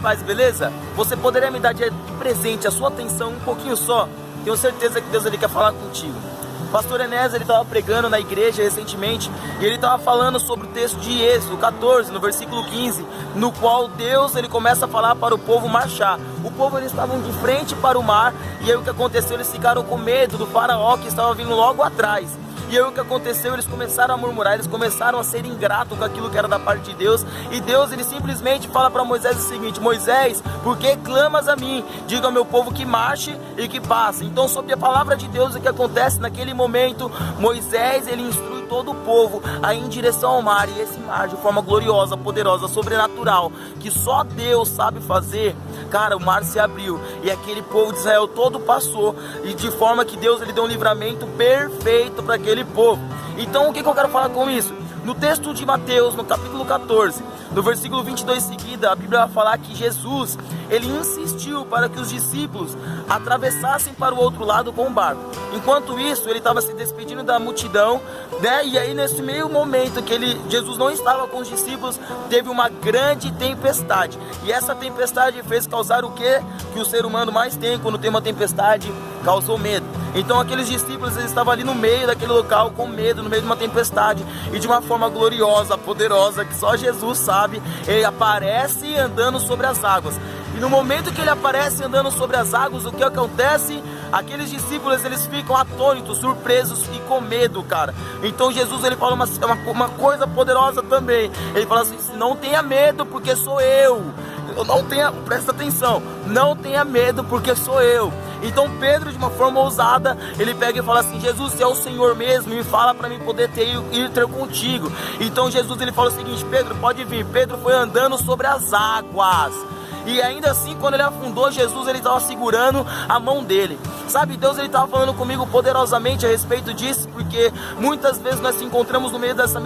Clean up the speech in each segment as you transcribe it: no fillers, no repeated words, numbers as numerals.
paz, beleza? Você poderia me dar de presente a sua atenção um pouquinho só? Tenho certeza que Deus ele quer falar contigo. O pastor Enéas, ele estava pregando na igreja recentemente e ele estava falando sobre o texto de Êxodo 14, no versículo 15, no qual Deus ele começa a falar para o povo marchar. O povo eles estavam de frente para o mar e aí o que aconteceu? Eles ficaram com medo do faraó que estava vindo logo atrás. E aí o que aconteceu? Eles começaram a murmurar, eles começaram a ser ingratos com aquilo que era da parte de Deus. E Deus ele simplesmente fala para Moisés o seguinte: Moisés, por que clamas a mim? Diga ao meu povo que marche e que passe. Então, sob a palavra de Deus, o que acontece naquele momento? Moisés ele instrui todo o povo a ir em direção ao mar. E esse mar, de forma gloriosa, poderosa, sobrenatural, que só Deus sabe fazer, cara, o mar se abriu e aquele povo de Israel todo passou, e de forma que Deus ele deu um livramento perfeito para aquele povo. Então o que eu quero falar com isso? No texto de Mateus, no capítulo 14, no versículo 22 seguida, a Bíblia vai falar que Jesus, ele insistiu para que os discípulos atravessassem para o outro lado com o barco. Enquanto isso, ele estava se despedindo da multidão, né? E aí nesse meio momento que Jesus não estava com os discípulos, teve uma grande tempestade. E essa tempestade fez causar o que o ser humano mais tem quando tem uma tempestade? Causou medo. Então aqueles discípulos, eles estavam ali no meio daquele local com medo, no meio de uma tempestade, e de uma forma gloriosa, poderosa, que só Jesus sabe, ele aparece andando sobre as águas. E no momento que ele aparece andando sobre as águas, o que acontece? Aqueles discípulos, eles ficam atônitos, surpresos e com medo, cara. Então Jesus, ele fala uma coisa poderosa também. Ele fala assim: não tenha medo, porque sou eu. Presta atenção, não tenha medo, porque sou eu. Então Pedro, de uma forma ousada, ele pega e fala assim: Jesus, se é o Senhor mesmo, me fala para mim poder ir ter contigo. Então Jesus, ele fala o seguinte: Pedro, pode vir. Pedro foi andando sobre as águas. E ainda assim, quando ele afundou, Jesus ele estava segurando a mão dele. Sabe, Deus ele estava falando comigo poderosamente a respeito disso, porque muitas vezes nós se encontramos no meio dessas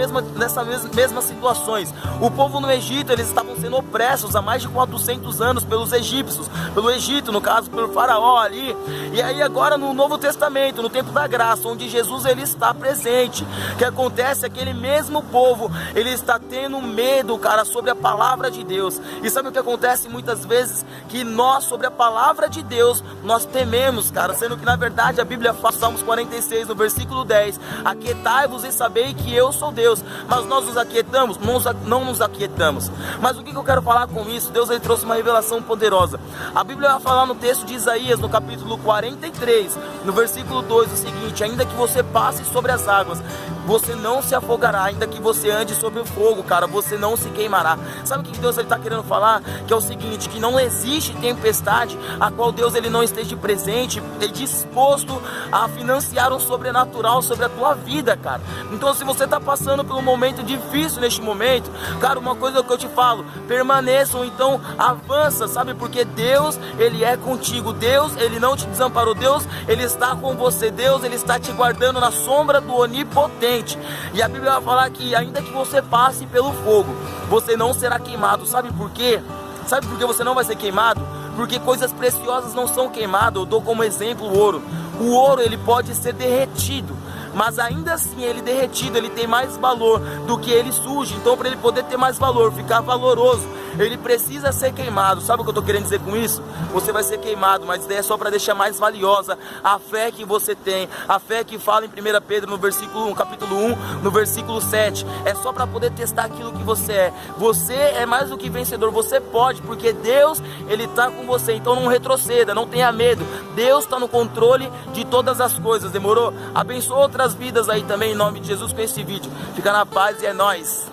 mesmas situações. O povo no Egito, eles estavam sendo opressos há mais de 400 anos pelos egípcios, pelo Egito, no caso, pelo faraó ali. E aí agora no Novo Testamento, no tempo da graça, onde Jesus ele está presente, o que acontece? Aquele mesmo povo, ele está tendo medo, cara, sobre a palavra de Deus. E sabe o que acontece muitas vezes? Que nós, sobre a palavra de Deus, nós tememos, cara, sendo que na verdade a Bíblia fala, Salmos 46, no versículo 10, aquietai-vos e sabei que eu sou Deus. Mas nós nos aquietamos? Não nos aquietamos. Mas o que eu quero falar com isso? Deus ele trouxe uma revelação poderosa. A Bíblia vai falar no texto de Isaías, no capítulo 43, no versículo 2, o seguinte: ainda que você passe sobre as águas, você não se afogará. Ainda que você ande sobre o fogo, cara, você não se queimará. Sabe o que Deus está querendo falar? Que é o seguinte: que não existe tempestade a qual Deus ele não esteja presente e disposto a financiar um sobrenatural sobre a tua vida, cara. Então se você está passando por um momento difícil neste momento, cara, uma coisa que eu te falo: permaneça, ou então avança, sabe? Porque Deus ele é contigo. Deus ele não te desamparou. Deus ele está com você. Deus ele está te guardando na sombra do Onipotente. E a Bíblia vai falar que ainda que você passe pelo fogo, você não será queimado. Sabe por quê? Sabe por que você não vai ser queimado? Porque coisas preciosas não são queimadas. Eu dou como exemplo o ouro. O ouro ele pode ser derretido, mas ainda assim ele derretido, ele tem mais valor do que ele sujo. Então para ele poder ter mais valor, ficar valoroso, ele precisa ser queimado. Sabe o que eu estou querendo dizer com isso? Você vai ser queimado, mas é só para deixar mais valiosa a fé que você tem. A fé que fala em 1 Pedro, no versículo 1, capítulo 1, no versículo 7. É só para poder testar aquilo que você é. Você é mais do que vencedor. Você pode, porque Deus ele está com você. Então não retroceda, não tenha medo. Deus está no controle de todas as coisas. Demorou? Abençoa outras vidas aí também, em nome de Jesus, com esse vídeo. Fica na paz e é nóis.